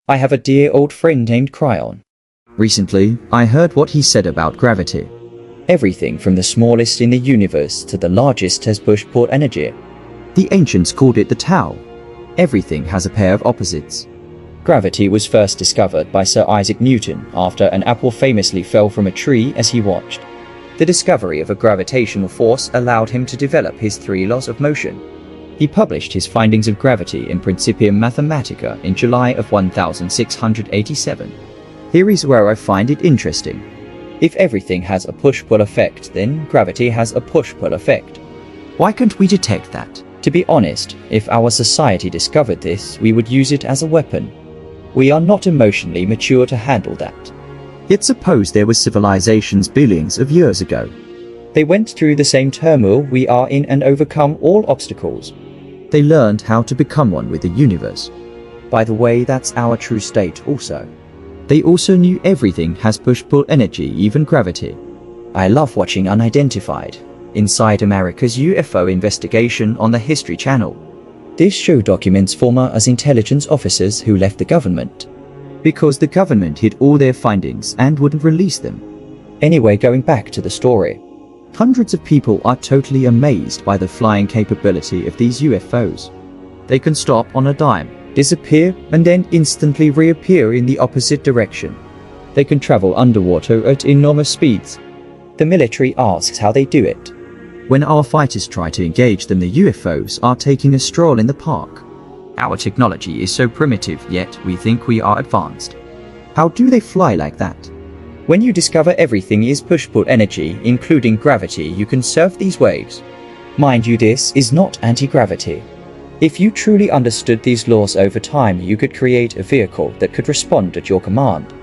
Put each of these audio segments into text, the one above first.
I have a dear old friend named Cryon. Recently, I heard what he said about gravity. Everything from the smallest in the universe to the largest has push-pull energy. The ancients called it the Tao. Everything has a pair of opposites. Gravity was first discovered by Sir Isaac Newton after an apple famously fell from a tree as he watched. The discovery of a gravitational force allowed him to develop his 3 laws of motion. He published his findings of gravity in Principium Mathematica in July of 1687. Here is where I find it interesting. If everything has a push-pull effect, then gravity has a push-pull effect. Why can't we detect that? To be honest, if our society discovered this, we would use it as a weapon. We are not emotionally mature to handle that. Yet suppose there were civilizations billions of years ago. They went through the same turmoil we are in and overcome all obstacles. They learned how to become one with the universe. By the way, that's our true state also. They also knew everything has push-pull energy, even gravity. I love watching Unidentified, Inside America's UFO investigation on the History Channel. This show documents former intelligence officers who left the government. Because the government hid all their findings and wouldn't release them. Anyway, going back to the story. Hundreds of people are totally amazed by the flying capability of these UFOs. They can stop on a dime, disappear, and then instantly reappear in the opposite direction. They can travel underwater at enormous speeds. The military asks how they do it. When our fighters try to engage them, the UFOs are taking a stroll in the park. Our technology is so primitive, yet we think we are advanced. How do they fly like that? When you discover everything is push-pull energy, including gravity, you can surf these waves. Mind you, this is not anti-gravity. If you truly understood these laws over time, you could create a vehicle that could respond at your command.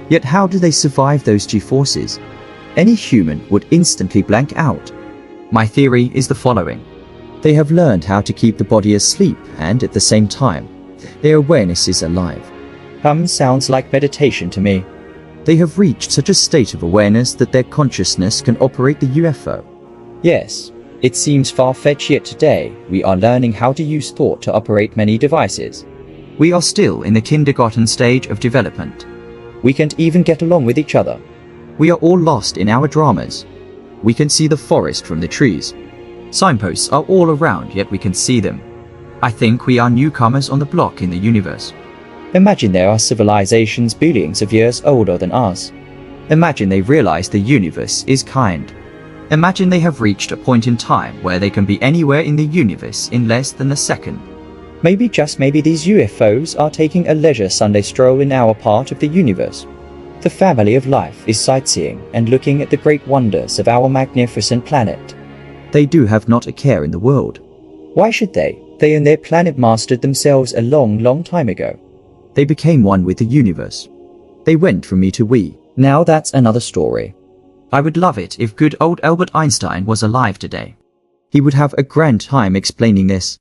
Yet how do they survive those G-forces? Any human would instantly blank out. My theory is the following. They have learned how to keep the body asleep and at the same time, their awareness is alive. Sounds like meditation to me. They have reached such a state of awareness that their consciousness can operate the UFO. Yes, it seems far-fetched, yet today we are learning how to use thought to operate many devices. We are still in the kindergarten stage of development. We can't even get along with each other. We are all lost in our dramas. We can see the forest from the trees. Signposts are all around, yet we can see them. I think we are newcomers on the block in the universe. Imagine there are civilizations billions of years older than us. Imagine they realize the universe is kind. Imagine they have reached a point in time where they can be anywhere in the universe in less than a second. Maybe, just maybe, these UFOs are taking a leisure Sunday stroll in our part of the universe. The family of life is sightseeing and looking at the great wonders of our magnificent planet. They do have not a care in the world. Why should they? They and their planet mastered themselves a long time ago. They became one with the universe. They went from me to we. Now that's another story. I would love it if good old Albert Einstein was alive today. He would have a grand time explaining this.